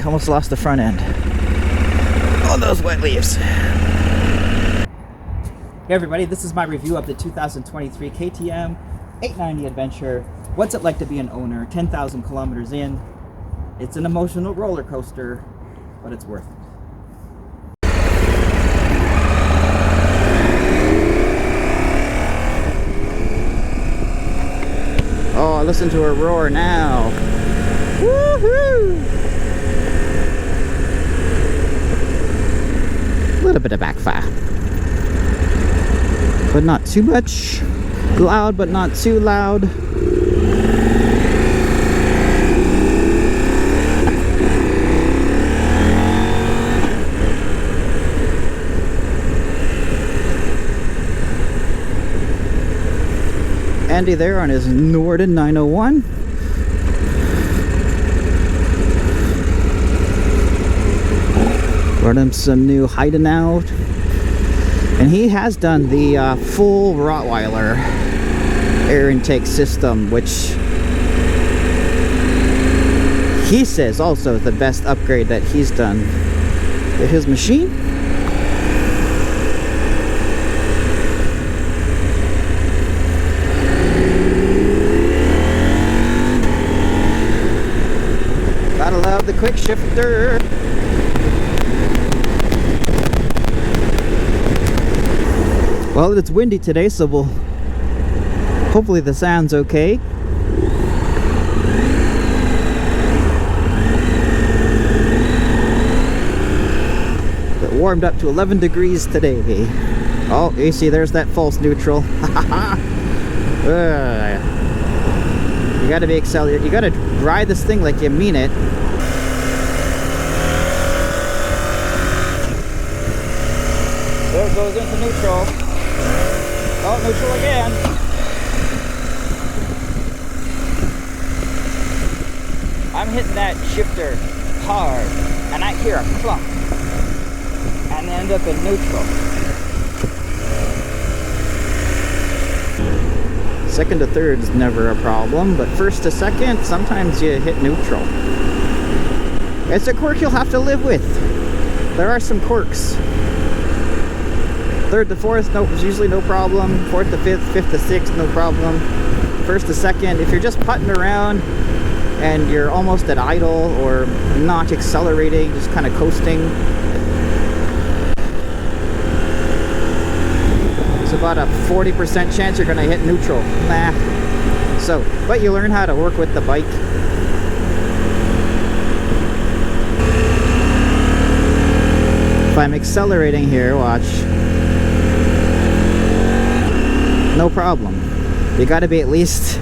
almost lost the front end. Oh, those wet leaves. Hey everybody, this is my review of the 2023 KTM 890 Adventure. What's it like to be an owner? 10,000 kilometers in. It's an emotional roller coaster, but it's worth it. Oh, listen to her roar now. Woohoo! A little bit of backfire, but not too much. Loud, but not too loud. Andy there on his Norden 901. Brought him some new hiding out. And he has done the full Rottweiler air intake system, which he says also is the best upgrade that he's done to his machine. Gotta love the quick shifter. Well, it's windy today, so hopefully the sound's okay. It warmed up to 11 degrees today. Oh, you see, there's that false neutral. You gotta be accelerated. You gotta ride this thing like you mean it. There it goes into neutral. Oh, neutral again. I'm hitting that shifter hard, and I hear a clunk, and end up in neutral. Second to third is never a problem, but first to second, sometimes you hit neutral. It's a quirk you'll have to live with. There are some quirks. Third to fourth, no, usually no problem. Fourth to fifth, fifth to sixth, no problem. First to second, if you're just putting around and you're almost at idle or not accelerating, just kind of coasting, it's about a 40% chance you're going to hit neutral. Nah. So, but you learn how to work with the bike. If I'm accelerating here, watch. No problem. You got to be at least,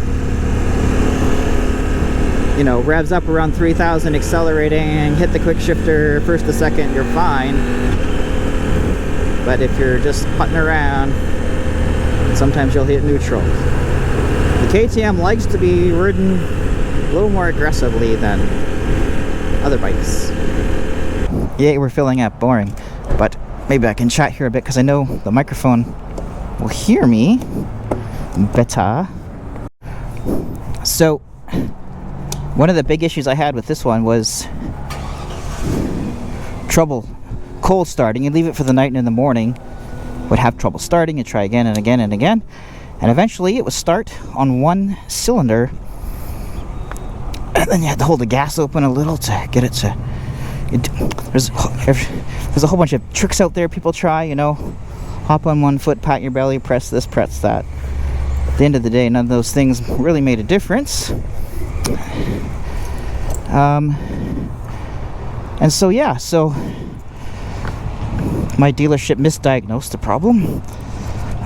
you know, revs up around 3,000 accelerating, hit the quick shifter first to second, you're fine. But if you're just putting around, sometimes you'll hit neutral. The KTM likes to be ridden a little more aggressively than other bikes. Yeah, we're filling up, boring. But maybe I can chat here a bit because I know the microphone will hear me better. So one of the big issues I had with this one was trouble cold starting. You leave it for the night and in the morning, would have trouble starting, and try again and again and again, and eventually it would start on one cylinder, and then you had to hold the gas open a little to get it to there's a whole bunch of tricks out there people try, you know, hop on one foot, pat your belly, press this, press that. At the end of the day, none of those things really made a difference. And so yeah, so my dealership misdiagnosed the problem.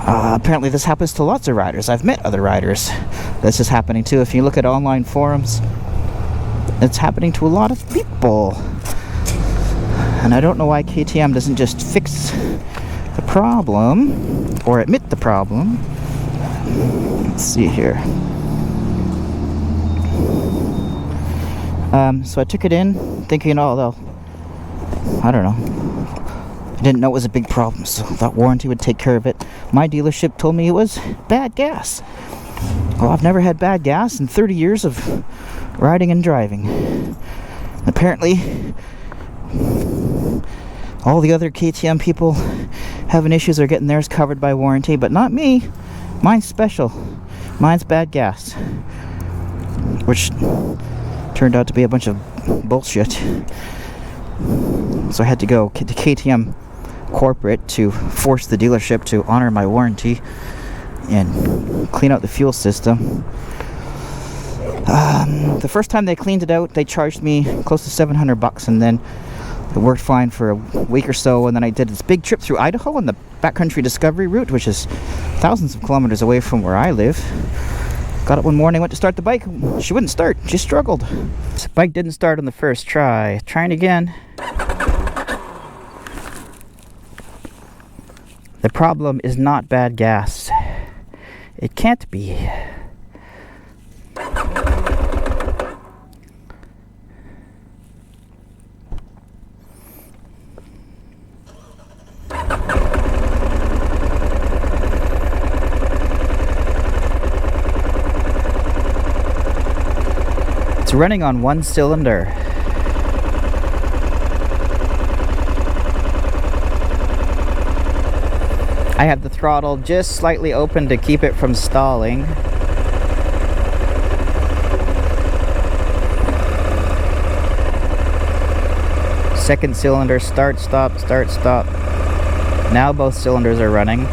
Apparently this happens to lots of riders. I've met other riders this is happening to. If you look at online forums, it's happening to a lot of people. And I don't know why KTM doesn't just fix the problem or admit the problem. Let's see here. So I took it in thinking, oh, they'll, I don't know, I didn't know it was a big problem, so I thought warranty would take care of it. My dealership told me it was bad gas. Well, I've never had bad gas in 30 years of riding and driving. Apparently, all the other KTM people having issues are getting theirs covered by warranty, but not me. Mine's special. Mine's bad gas, which turned out to be a bunch of bullshit. So I had to go to KTM corporate to force the dealership to honor my warranty and clean out the fuel system. The first time they cleaned it out, they charged me close to $700, and then it worked fine for a week or so, and then I did this big trip through Idaho on the backcountry discovery route, which is thousands of kilometers away from where I live. Got up one morning, went to start the bike. She wouldn't start. She struggled. The bike didn't start on the first try. Trying again. The problem is not bad gas. It can't be. It's running on one cylinder. I have the throttle just slightly open to keep it from stalling. Second cylinder, start, stop, start, stop. Now both cylinders are running.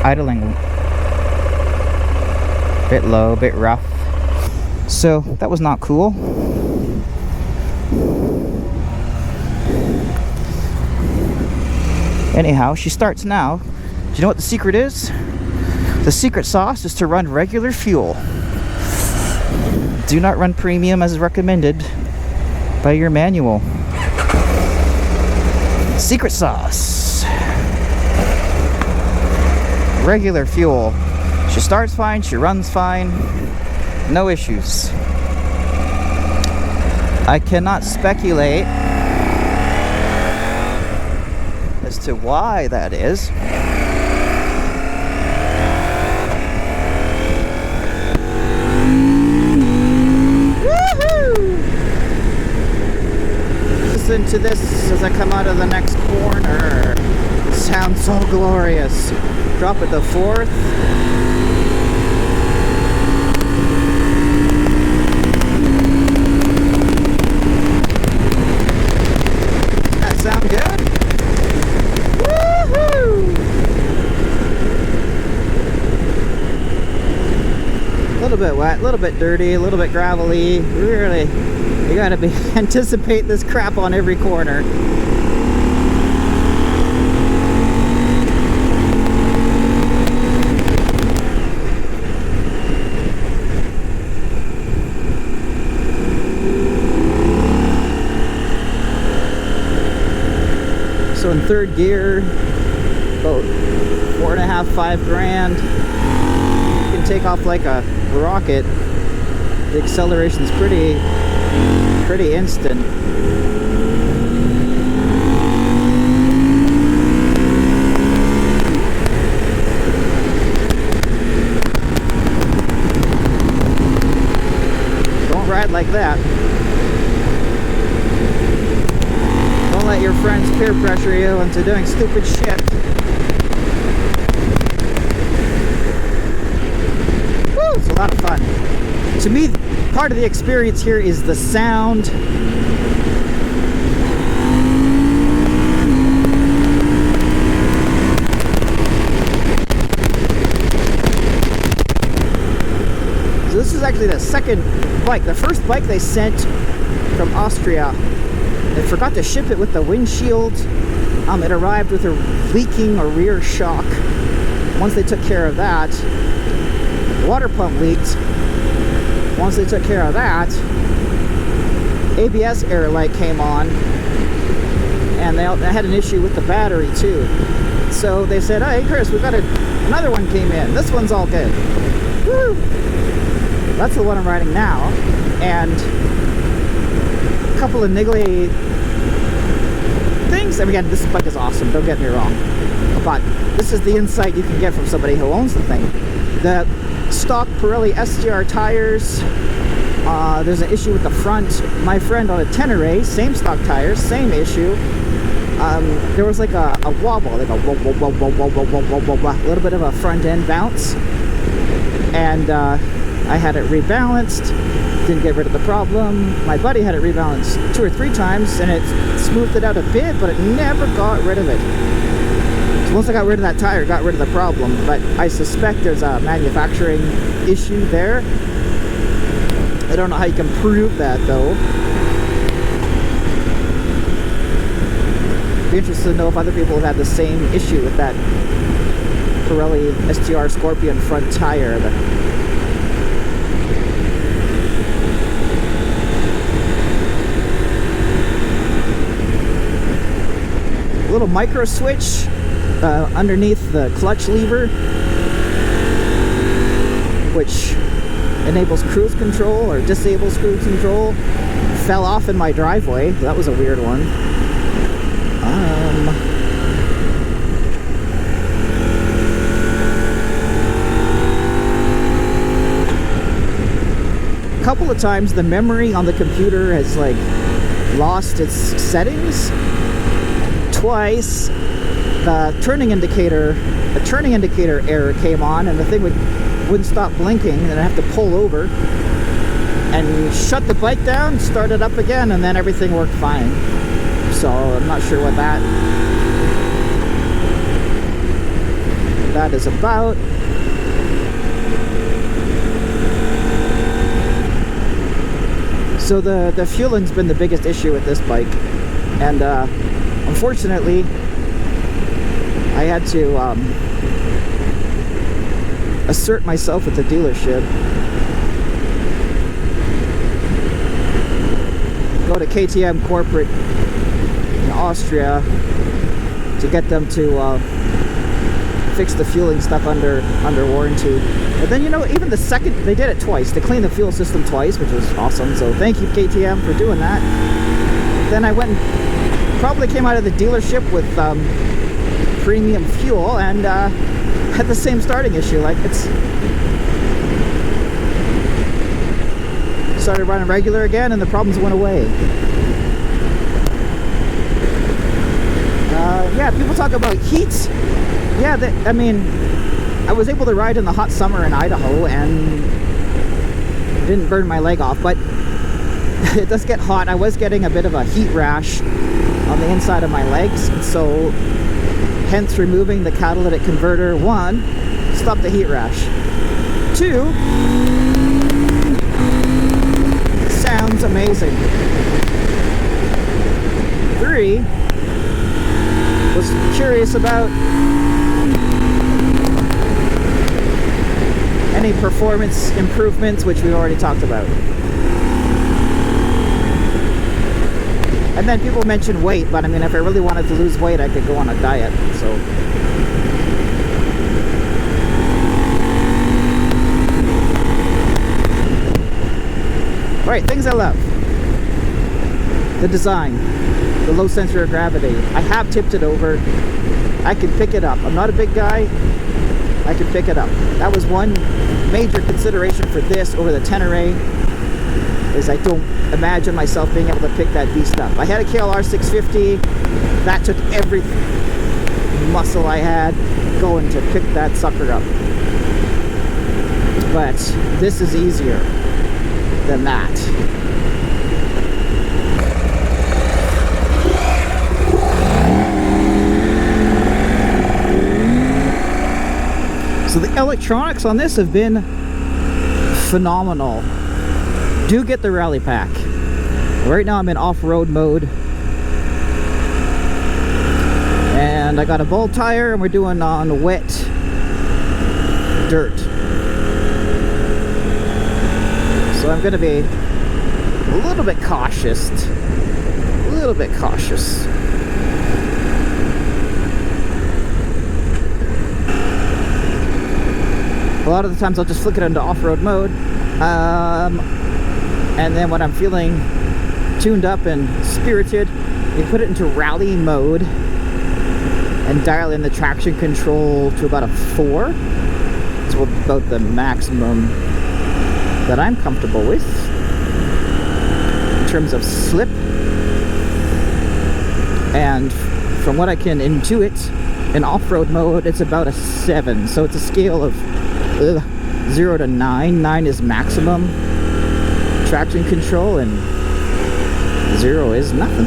Idling bit low, bit rough, so that was not cool. Anyhow, she starts now. Do you know what the secret is? The secret sauce is to run regular fuel. Do not run premium as recommended by your manual. Secret sauce. Regular fuel. She starts fine, she runs fine, no issues. I cannot speculate as to why that is. Woohoo! Listen to this as I come out of the next corner. Sounds so glorious. Drop it to fourth. That sound good? Woohoo! A little bit wet, a little bit dirty, a little bit gravelly. Really, you gotta anticipate this crap on every corner. So in third gear, about 4.5, 5 grand. You can take off like a rocket. The acceleration's pretty instant. Don't ride like that. Don't let your friends peer pressure you into doing stupid shit. Woo, it's a lot of fun. To me, part of the experience here is the sound. So this is actually the second bike. The first bike they sent from Austria, they forgot to ship it with the windshield. It arrived with a leaking or rear shock. Once they took care of that, the water pump leaked. Once they took care of that, ABS air light came on, and they had an issue with the battery too. So they said, "Hey Chris, we've got another one came in. This one's all good." Woo! That's the one I'm riding now, and a couple of niggly things. I mean, again, this bike is awesome. Don't get me wrong. But this is the insight you can get from somebody who owns the thing. The stock Pirelli STR tires, there's an issue with the front. My friend on a Tenere, same stock tires, same issue. There was like a wobble, like a a little bit of a front end bounce, and I had it rebalanced. Didn't get rid of the problem. My buddy had it rebalanced 2 or 3 times, and it smoothed it out a bit, but it never got rid of it. So once I got rid of that tire, got rid of the problem. But I suspect there's a manufacturing issue there. I don't know how you can prove that though. Be interested to know if other people have had the same issue with that Pirelli STR Scorpion front tire. A little micro switch underneath the clutch lever, which enables cruise control or disables cruise control, fell off in my driveway. That was a weird one. A couple of times the memory on the computer has like lost its settings. Twice the turning indicator error came on, and the thing wouldn't stop blinking, and I have to pull over and shut the bike down, start it up again, and then everything worked fine. So I'm not sure what that is about. So the fueling's been the biggest issue with this bike, and unfortunately I had to assert myself at the dealership, go to KTM corporate in Austria to get them to fix the fueling stuff under warranty. But then, you know, even the second, they did it twice. They cleaned the fuel system twice, which was awesome. So thank you, KTM, for doing that. Then I went and probably came out of the dealership with premium fuel and had the same starting issue. Like, it's started running regular again, and the problems went away. Yeah, people talk about heat. Yeah, I mean, I was able to ride in the hot summer in Idaho and didn't burn my leg off, but it does get hot. I was getting a bit of a heat rash on the inside of my legs, and so hence removing the catalytic converter. 1, stop the heat rash. 2, sounds amazing. 3, was curious about any performance improvements, which we've already talked about. And then people mention weight, but I mean, if I really wanted to lose weight, I could go on a diet. So alright, things I love. The design, the low center of gravity. I have tipped it over. I can pick it up. I'm not a big guy. I can pick it up. That was one major consideration for this over the Tenere, is I don't imagine myself being able to pick that beast up. I had a KLR 650. That took every muscle I had going to pick that sucker up. But this is easier than that. So the electronics on this have been phenomenal. Do get the rally pack. Right now I'm in off-road mode, and I got a bowl tire, and we're doing on wet dirt. So I'm going to be a little bit cautious. A little bit cautious. A lot of the times I'll just flick it into off-road mode, and then when I'm feeling tuned up and spirited, we put it into rally mode, and dial in the traction control to about a 4. It's about the maximum that I'm comfortable with in terms of slip. And from what I can intuit, in off-road mode, it's about a 7. So it's a scale of 0 to 9. 9 is maximum traction control, and 0 is nothing.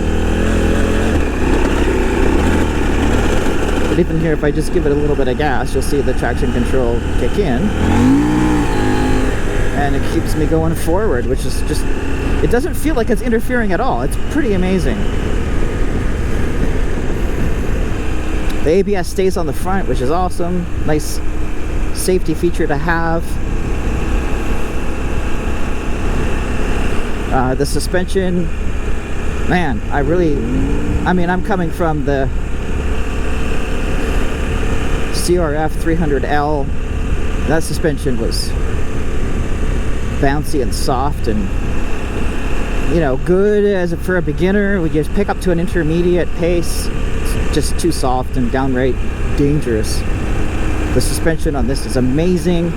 But even here, if I just give it a little bit of gas, you'll see the traction control kick in. And it keeps me going forward, which is just... It doesn't feel like it's interfering at all. It's pretty amazing. The ABS stays on the front, which is awesome. Nice safety feature to have. The suspension, man, I mean, I'm coming from the CRF 300L. That suspension was bouncy and soft and, you know, good for a beginner. We just pick up to an intermediate pace. It's just too soft and downright dangerous. The suspension on this is amazing.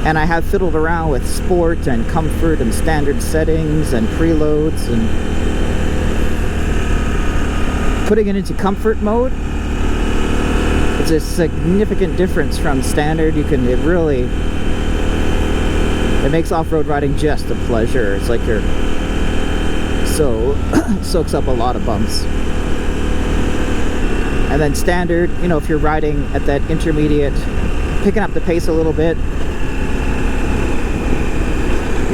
And I have fiddled around with sport and comfort and standard settings and preloads, and putting it into comfort mode, it's a significant difference from standard. It makes off-road riding just a pleasure. It's like you're soaks up a lot of bumps. And then standard, you know, if you're riding at that intermediate, picking up the pace a little bit,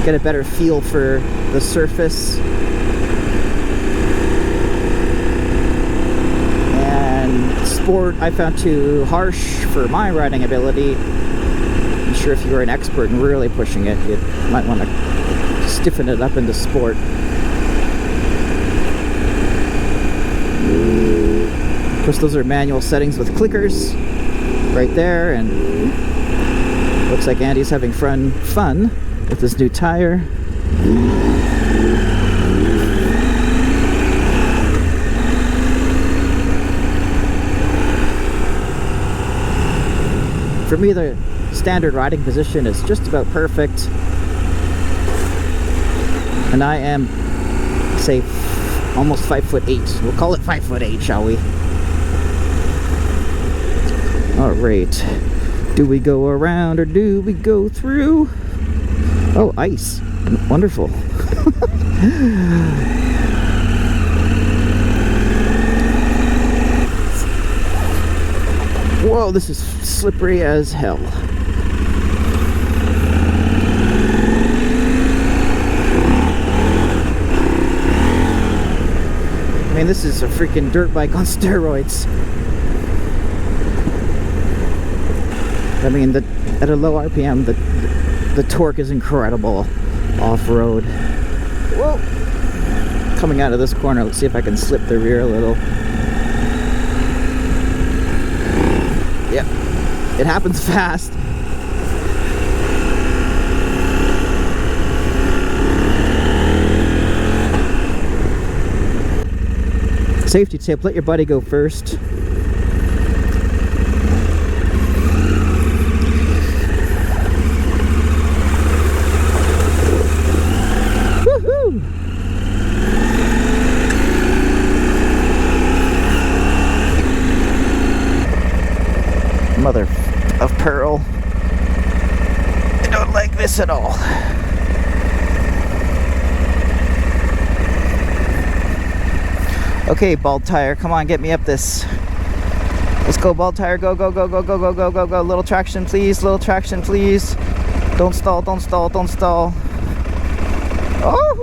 get a better feel for the surface. And sport I found too harsh for my riding ability. I'm sure if you're an expert and really pushing it, you might want to stiffen it up into sport. Of course, those are manual settings with clickers right there, and looks like Andy's having fun with this new tire. For me, the standard riding position is just about perfect, and I am, say, almost 5'8". We'll call it 5'8", shall we? All right. Do we go around or do we go through? Oh, ice. Wonderful. Whoa, this is slippery as hell. I mean, this is a freaking dirt bike on steroids. I mean, at a low RPM, the torque is incredible off-road. Whoa! Coming out of this corner, let's see if I can slip the rear a little. Yep, it happens fast. Safety tip, let your buddy go first. Mother of pearl. I don't like this at all. Okay, bald tire, come on, get me up this. Let's go, bald tire, go, go, go, go, go, go, go, go, go. Little traction, please, little traction, please. Don't stall, don't stall, don't stall. Oh!